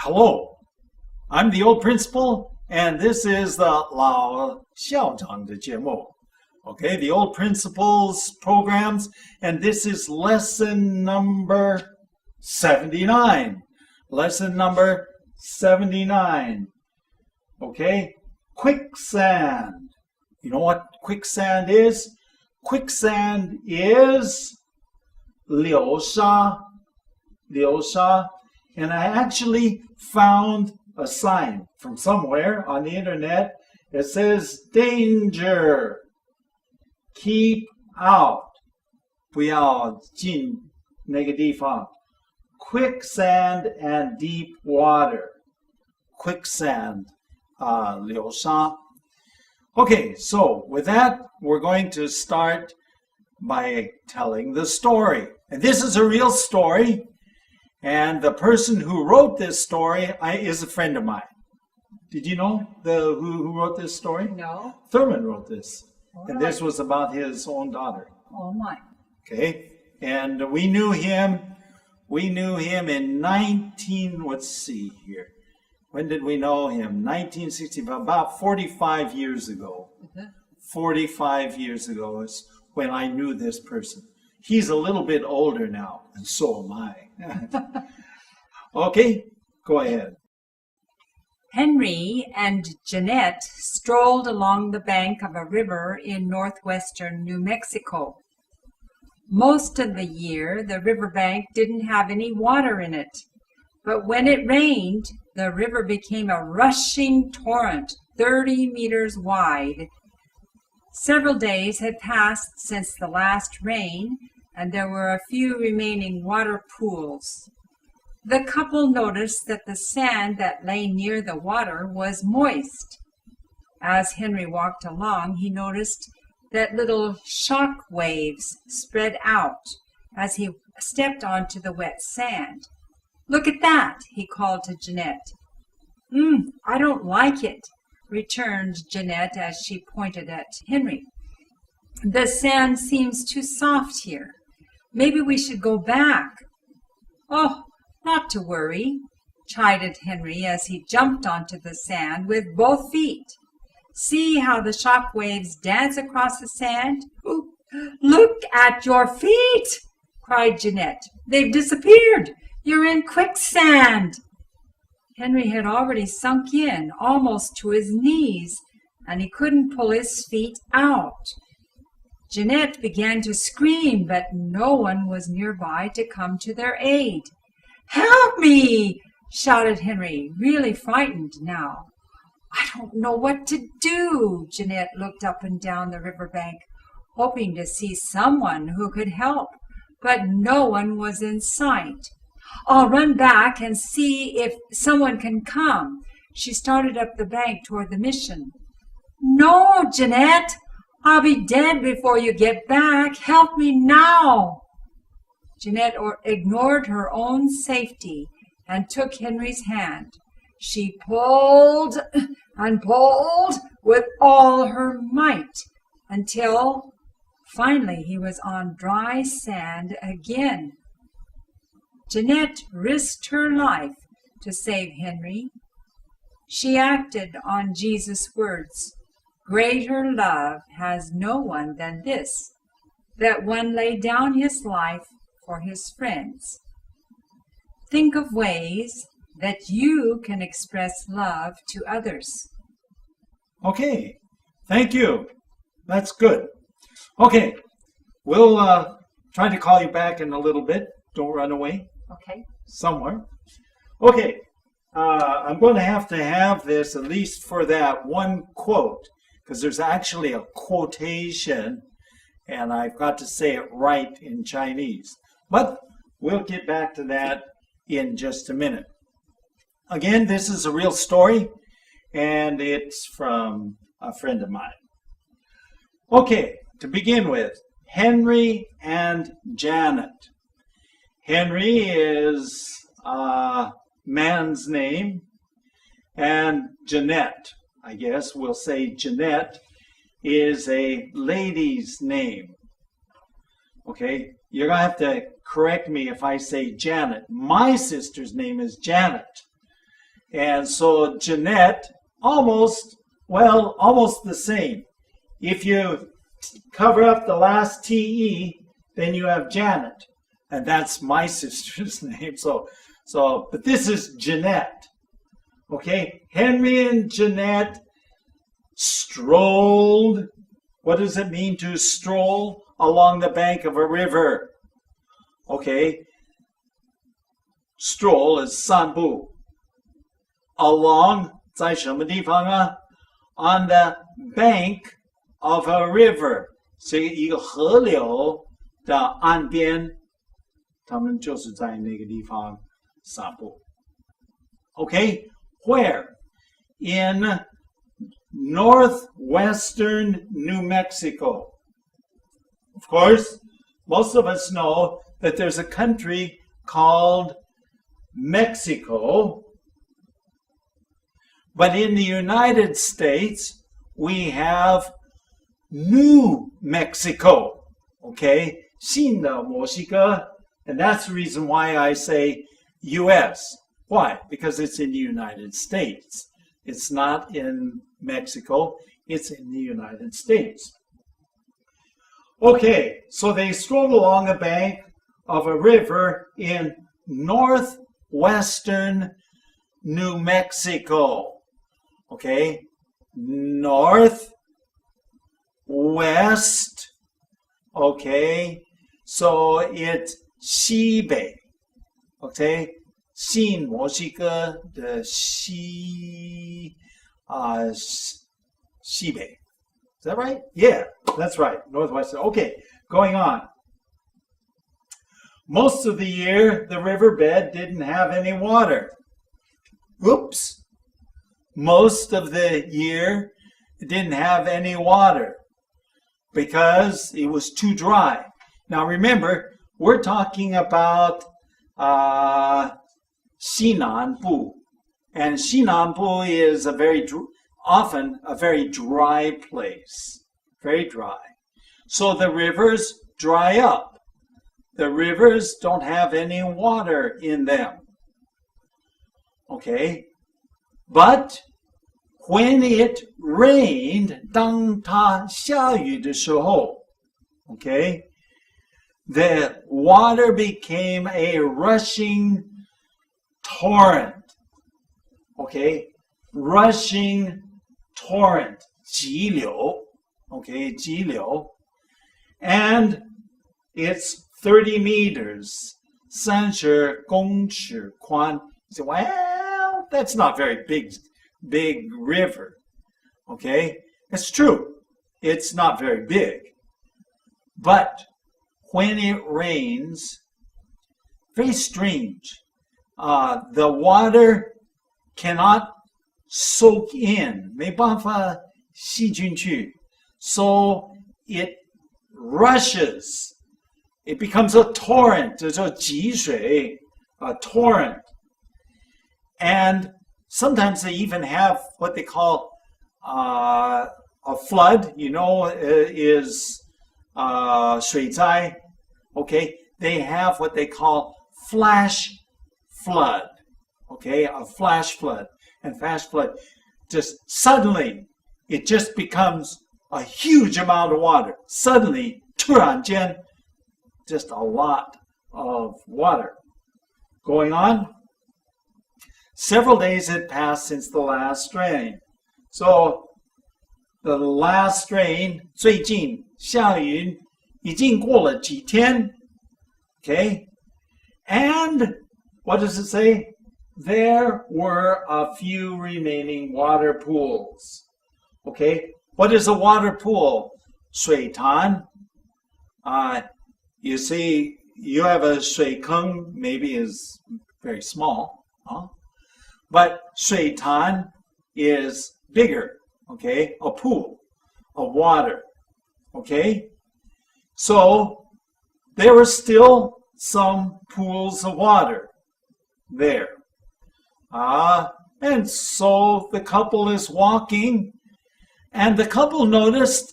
Hello, I'm the old principal, and this is the 老校长的节目. Okay, the old principal's programs, and this is lesson number 79. Lesson number 79. Okay, quicksand. You know what quicksand is? Quicksand is 流沙. And I actually found a sign from somewhere on the internet. It says danger. Keep out. 不要进那个地方. Quicksand and deep water. Quicksand. 流沙. Okay, so with that, we're going to start by telling the story. And this is a real story. And the person who wrote this story is a friend of mine. Did you know who wrote this story? No. Thurman wrote this. All and right. this was about his own daughter. Oh my. Okay. And we knew him in let's see here. When did we know him? 1960, about 45 years ago. 45 years ago is when I knew this person. He's a little bit older now, and so am I. Okay, go ahead. Henry and Jeanette strolled along the bank of a river in northwestern New Mexico. Most of the year, the riverbank didn't have any water in it. But when it rained, the river became a rushing torrent, 30 meters wide. Several days had passed since the last rain, and there were a few remaining water pools. The couple noticed that the sand that lay near the water was moist. As Henry walked along, he noticed that little shock waves spread out as he stepped onto the wet sand. "Look at that," he called to Jeanette. I don't like it," returned Jeanette as she pointed at Henry. "The sand seems too soft here. Maybe we should go back." "Oh, not to worry," chided Henry as he jumped onto the sand with both feet. "See how the shock waves dance across the sand?" "Ooh, look at your feet!" cried Jeanette. "They've disappeared. You're in quicksand." Henry had already sunk in almost to his knees, and he couldn't pull his feet out. Jeanette began to scream, but no one was nearby to come to their aid. "Help me!" shouted Henry, really frightened now. "I don't know what to do." Jeanette looked up and down the riverbank, hoping to see someone who could help, but no one was in sight. "I'll run back and see if someone can come." She started up the bank toward the mission. "No, Jeanette, I'll be dead before you get back. Help me now." Jeanette ignored her own safety and took Henry's hand. She pulled and pulled with all her might until finally he was on dry sand again. Jeanette risked her life to save Henry. She acted on Jesus' words, "Greater love has no one than this, that one lay down his life for his friends." Think of ways that you can express love to others. Okay, thank you. That's good. Okay, we'll try to call you back in a little bit. Don't run away. Okay. Somewhere. Okay, I'm going to have this at least for that one quote, because there's actually a quotation, and I've got to say it right in Chinese. But we'll get back to that in just a minute. Again, this is a real story, and it's from a friend of mine. Okay, to begin with, Henry and Janet. Henry is a man's name, and Jeanette, I guess we'll say Jeanette, is a lady's name. Okay, you're going to have to correct me if I say Janet. My sister's name is Janet. And so Jeanette, almost the same. If you cover up the last TE, then you have Janet. And that's my sister's name. But this is Jeanette. Okay, Henry and Jeanette strolled. What does it mean to stroll along the bank of a river? Okay, stroll is 散步. Along, 在什么地方啊? On the bank of a river. 是一个河流的岸边，他们就是在那个地方散步。Okay, where? In northwestern New Mexico. Of course, most of us know that there's a country called Mexico. But in the United States, we have New Mexico. Okay? 新的墨西哥. And that's the reason why I say U.S. Why? Because it's in the United States. It's not in Mexico. It's in the United States. Okay, so they strolled along the bank of a river in northwestern New Mexico. Okay, north, west. Okay, so it's 西北. Okay, 新墨西哥的西北. Is that right? Yeah, that's right. Northwest. Okay, going on. Most of the year, the riverbed didn't have any water. Oops. Most of the year, it didn't have any water because it was too dry. Now remember, we're talking about Xinanbu. And Xinanbu is often a very dry place. Very dry. So the rivers dry up. The rivers don't have any water in them. Okay? But when it rained, 当它下雨的时候, okay, the water became a rushing torrent. Okay? Rushing torrent. 急流. Okay? 急流. And it's 30 meters. 30公尺宽. You say, well, that's not very big river. Okay? It's true. It's not very big. But when it rains, very strange. The water cannot soak in. 没办法吸进去. So it rushes. It becomes a torrent. 叫做积水, a torrent. And sometimes they even have what they call a flood. You know, is 水灾. Okay, they have what they call flash flood. Okay, a flash flood. And flash flood, just suddenly, it just becomes a huge amount of water. Suddenly, 突然间, just a lot of water. Going on. Several days had passed since the last rain. So, the last rain, 最近下雨已经过了几天. Okay? And, what does it say? There were a few remaining water pools. Okay? What is a water pool? 水潭. You see, you have a 水坑, maybe is very small. But 水潭 is bigger. Okay? A pool of water. Okay? So, there were still some pools of water there. And so the couple is walking, and the couple noticed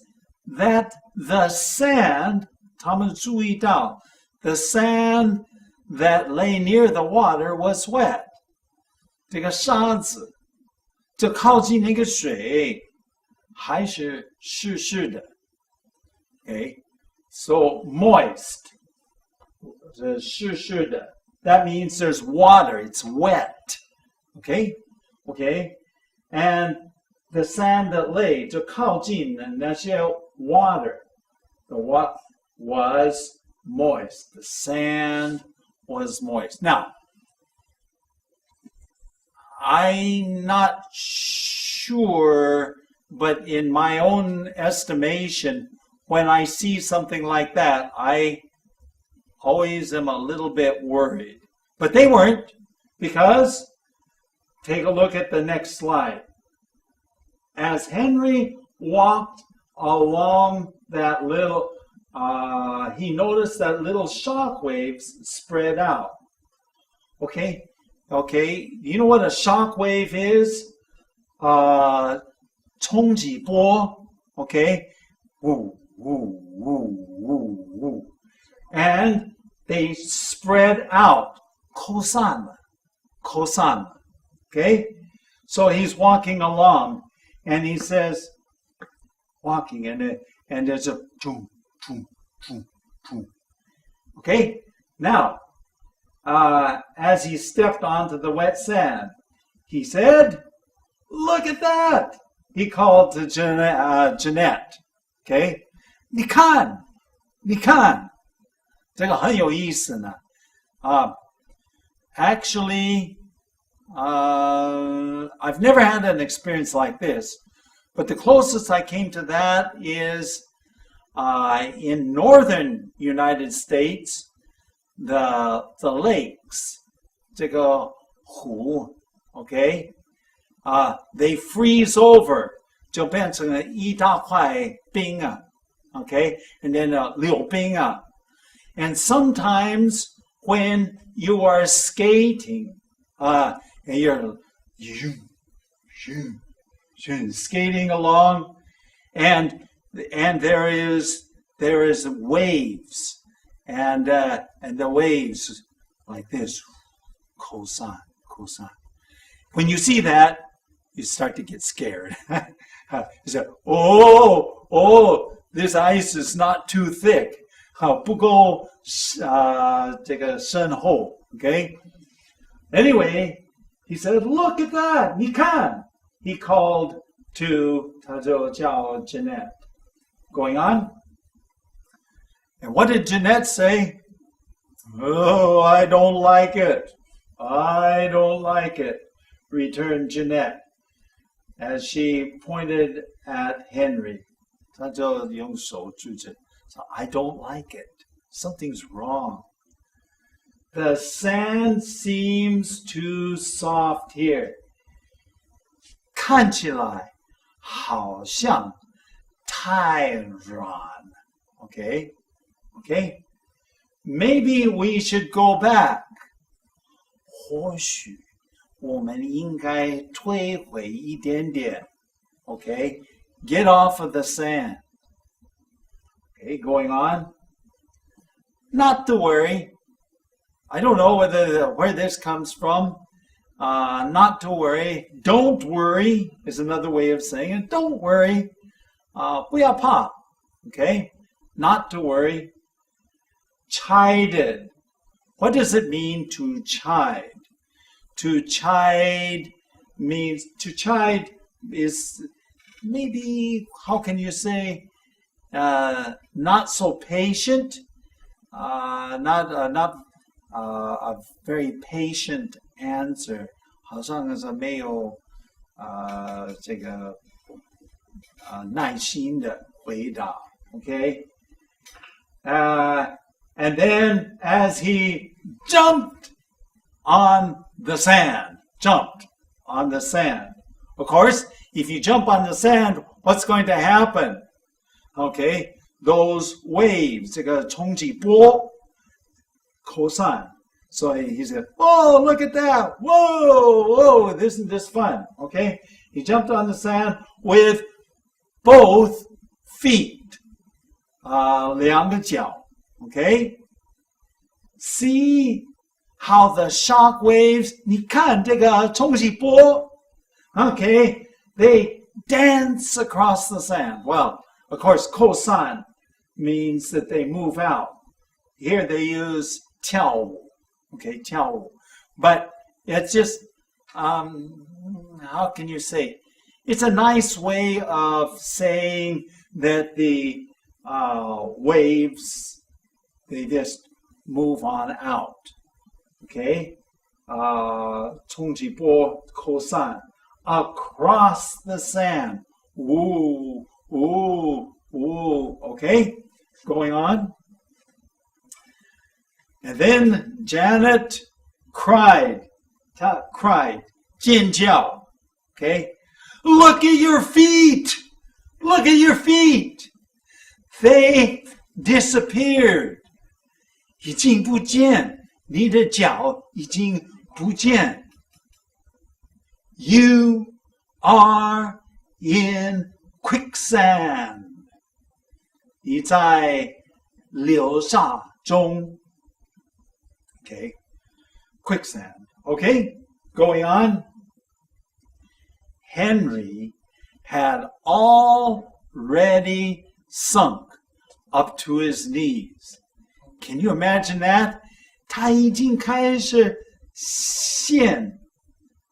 that the sand, 他们注意到, the sand that lay near the water was wet. 这个沙子就靠近那个水，还是湿湿的。Okay, so moist, 是湿湿的。That means there's water. It's wet. Okay, and the sand that lay 就靠近的那些 water, the what was moist. The sand was moist. Now, I'm not sure, but in my own estimation, when I see something like that, I always am a little bit worried. But they weren't, because take a look at the next slide. As Henry walked along that little, he noticed that little shock waves spread out. Okay, you know what a shock wave is? 冲击波, okay? Woo, woo, woo, woo, woo. And they spread out. 扩散了, okay? So he's walking along, and he says, walking, and there's a boom, boom, boom, boom. Okay? Now, as he stepped onto the wet sand, he said, look at that! He called to Jeanette. Okay? 你看，这个很有意思呢。Actually, I've never had an experience like this, but the closest I came to that is in northern United States, the lakes, 这个湖, okay, they freeze over, 就变成了一大块冰啊, okay, and then 溜冰啊, and sometimes when you are skating, and you're skating along, and there is waves, and the waves like this, cosine. When you see that, you start to get scared. You say, oh, this ice is not too thick. 不够这个深厚, okay? Anyway, he said, look at that, 你看. He called to 他就叫 Jeanette. Going on? And what did Jeanette say? Oh, I don't like it. Returned Jeanette as she pointed at Henry. 他就用手指着. So I don't like it. Something's wrong. The sand seems too soft here. 看起来好像太软. Okay? Maybe we should go back. 或许我们应该退回一点点. Okay? Get off of the sand. Okay, going on. Not to worry. I don't know where this comes from. Not to worry. Don't worry is another way of saying it. Don't worry. 不要怕. Okay? Not to worry. Chided. What does it mean to chide? To chide is maybe, how can you say, not so patient, not a very patient answer. 好像是没有这个耐心的回答. Okay? And then as he jumped on the sand. Of course, if you jump on the sand, what's going to happen? Okay, those waves, 这个冲击波, cosine. So he said, oh, look at that. Whoa, isn't this fun? Okay, he jumped on the sand with both feet. 两个脚. Okay, see how the shock waves, 你看这个冲击波 okay, they dance across the sand. Well, of course, kosan means that they move out. Here they use 跳舞, okay, 跳舞. But it's just, how can you say? It's a nice way of saying that the waves, they just move on out. Okay? 冲击波 kosan across the sand. Ooh, ooh, ooh. Okay? Going on. And then Janet cried. 尖叫. Okay? Look at your feet! Look at your feet! They disappeared. 已经不见，你的脚已经不见。You are in quicksand. 你在流沙中。Okay, quicksand. Okay, going on. Henry had already sunk up to his knees. Can you imagine that? 他已经开始陷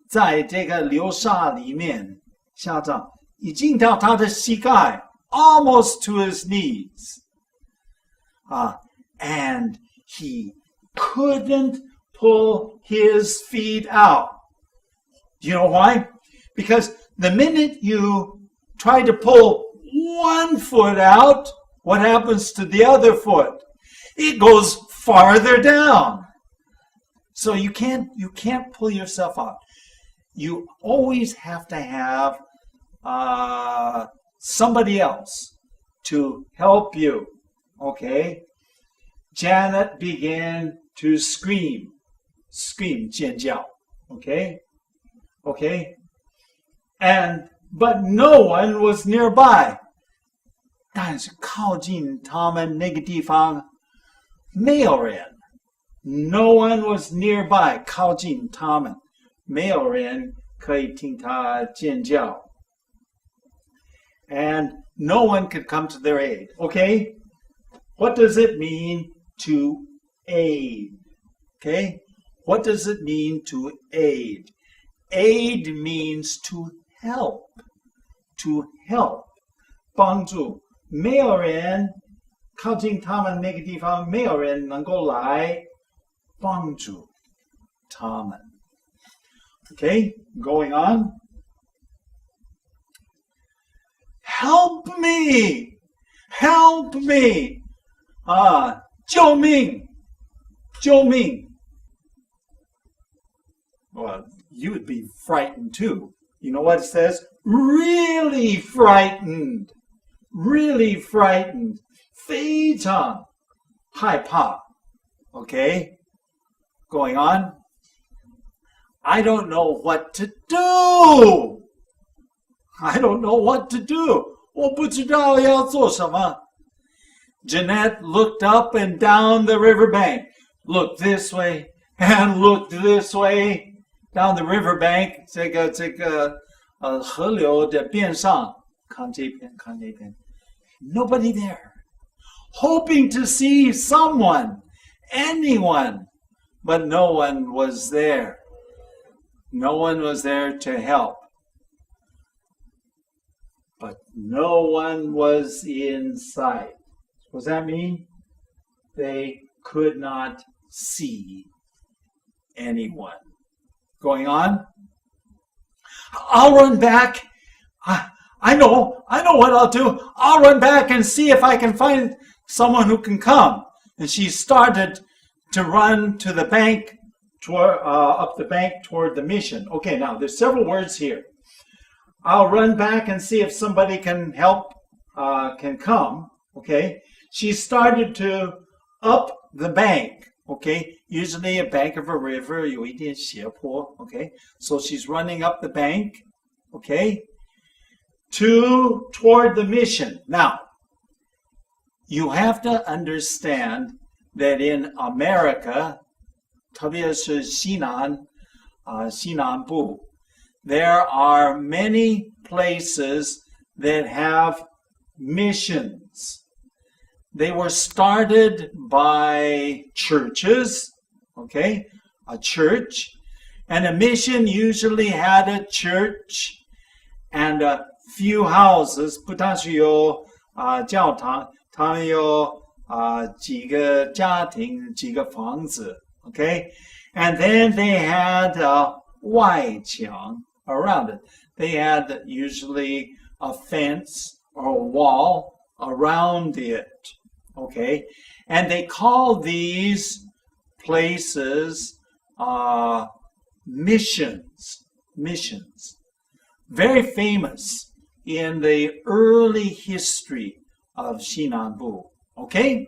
在这个流沙里面，下降，已经到他的膝盖 almost to his knees. And he couldn't pull his feet out. Do you know why? Because the minute you try to pull one foot out, what happens to the other foot? It goes farther down. So you can't pull yourself out. You always have to have somebody else to help you. Okay? Janet began to scream, 尖叫. Okay? Okay? But no one was nearby. 但是靠近他们那个地方没有人。No one was nearby. 靠近他们没有人可以听他尖叫。And no one could come to their aid. Okay? What does it mean to aid? Okay? What does it mean to aid? Aid means to help. To help. 帮助。没有人靠近他们那个地方，没有人能够来帮助他们。Okay, going on. Help me! Help me! 救命！救命！ Well, you would be frightened too. You know what it says? Really frightened. Really frightened. 非常害怕. Okay? Going on. I don't know what to do. I don't know what to do. 我不知道要做什么. Jeanette looked up and down the riverbank. Looked this way and looked this way. Down the riverbank. 这个河流的边上. 看这边, 看那边. Nobody there. Hoping to see someone, anyone, but no one was there. No one was there to help. But no one was in sight. What does that mean? They could not see anyone. Going on? I'll run back. I know what I'll do. I'll run back and see if I can find someone who can come. And she started to run to the bank, up the bank toward the mission. Okay, now there's several words here. I'll run back and see if somebody can help, can come. Okay, she started to up the bank. Okay, usually a bank of a river, 有一点斜坡. Okay, so she's running up the bank. Okay. Toward the mission. Now, you have to understand that in America, 特别是西南部, there are many places that have missions. They were started by churches, okay, a church, and a mission usually had a church and a few houses, 不但是有教堂，他们有几个家庭，几个房子 okay? And then they had a 外墙 around it. They had usually a fence or a wall around it, okay? And they called these places missions. Very famous in the early history of Xinanbu, okay?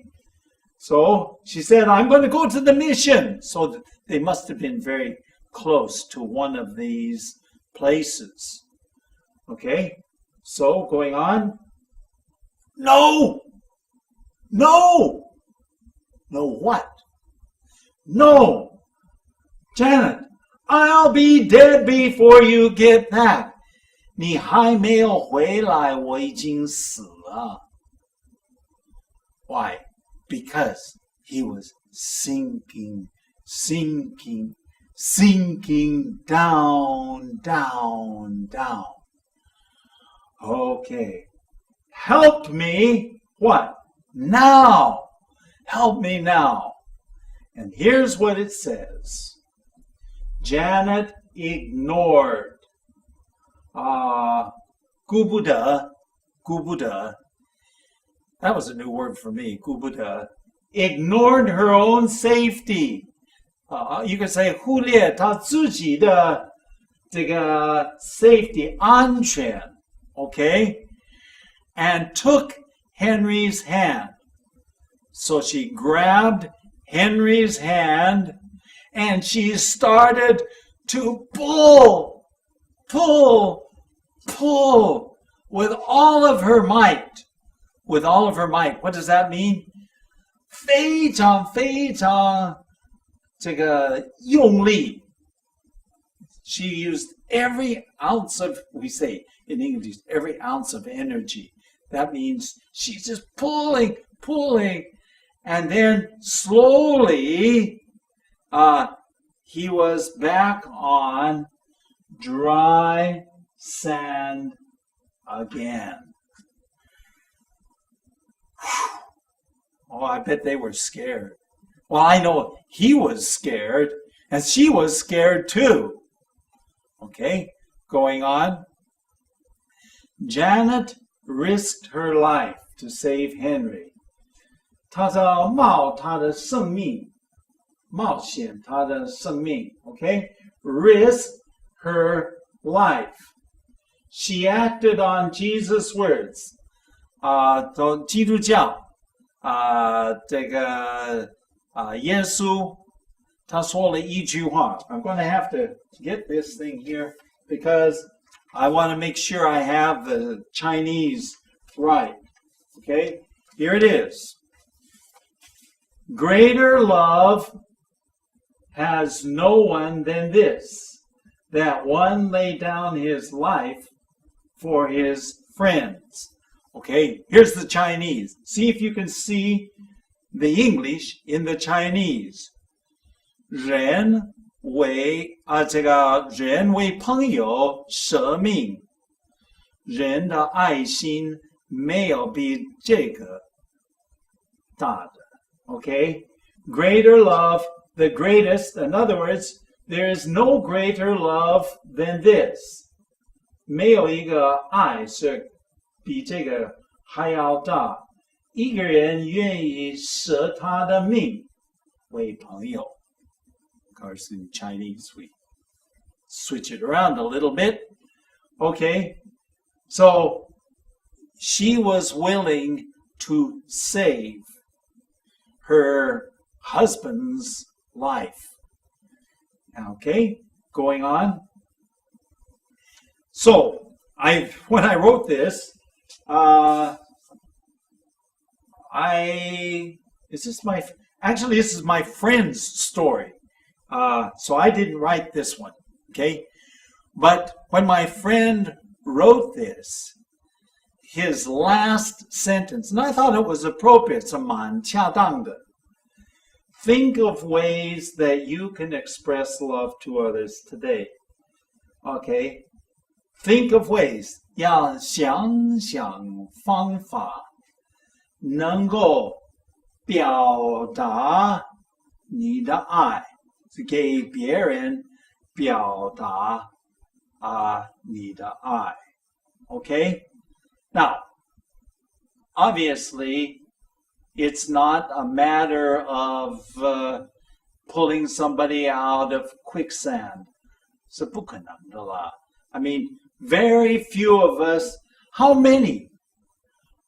So she said, I'm going to go to the mission. So they must have been very close to one of these places. Okay? So going on. No! No what? No! Janet, I'll be dead before you get back. 你还没有回来，我已经死了。Why? Because he was sinking down. Okay. Help me. What? Now. Help me now. And here's what it says. Janet ignored Gubuda. That was a new word for me. Gubuda ignored her own safety. You could say 忽略她自己的这个 safety 安全 okay? And took Henry's hand. So she grabbed Henry's hand and she started to pull with all of her might. With all of her might. What does that mean? 非常这个用力. She used every ounce of, we say in English, every ounce of energy. That means she's just pulling, and then slowly he was back on dry sand again. Oh, I bet they were scared. Well, I know he was scared, and she was scared too. Okay, going on. Janet risked her life to save Henry. 她要冒她的生命，冒险她的生命。Okay, risk her life. She acted on Jesus' words. 基督教。这个耶稣他说了一句话. I'm going to have to get this thing here because I want to make sure I have the Chinese right. Okay, here it is. Greater love has no one than this, that one lay down his life for his friends. Okay, here's the Chinese. See if you can see the English in the Chinese. 人为朋友舍命，人的爱心没有比这个大的。Okay, greater love, the greatest. In other words, there is no greater love than this. 没有一个爱是比这个还要大，一个人愿意舍他的命为朋友。Of course, in Chinese, we switch it around a little bit. Okay, so she was willing to save her husband's life. Okay, going on. So, when I wrote this, this is my friend's story. So I didn't write this one, okay? But when my friend wrote this, his last sentence, and I thought it was appropriate, 是蛮恰当的. Think of ways that you can express love to others today. Okay? Think of ways. 要想想方法，能够表达你的爱，给别人表达你的爱。Okay? Now, obviously, it's not a matter of pulling somebody out of quicksand. 是不可能的啦. I mean, very few of us, how many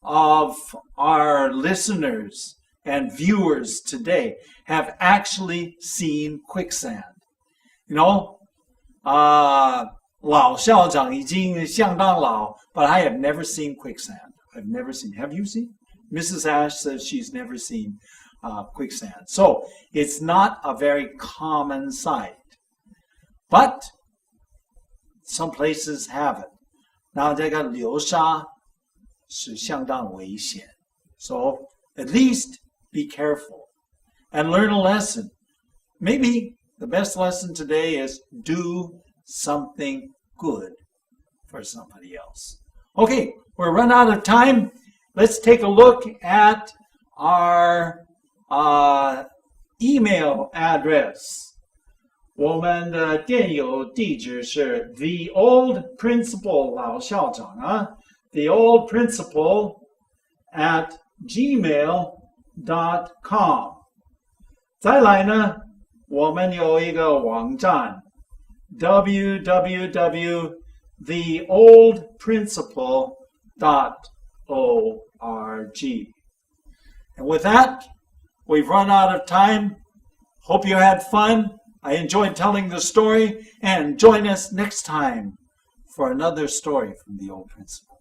of our listeners and viewers today have actually seen quicksand? You know, 老校长已经相当老, but I have never seen quicksand. I've never seen. Have you seen? Mrs. Ash says she's never seen quicksand. So it's not a very common sight. But some places have it. Now, 这个流沙是相当危险. So at least be careful and learn a lesson. Maybe the best lesson today is do something good for somebody else. Okay, we're run out of time. Let's take a look at our email address. 我们的电邮地址是 The Old Principal 老校长啊 The Old Principal at gmail.com 再来呢我们有一个网站 www.theoldprincipal.org And with that, we've run out of time. Hope you had fun. I enjoyed telling the story, and join us next time for another story from The Old Principal.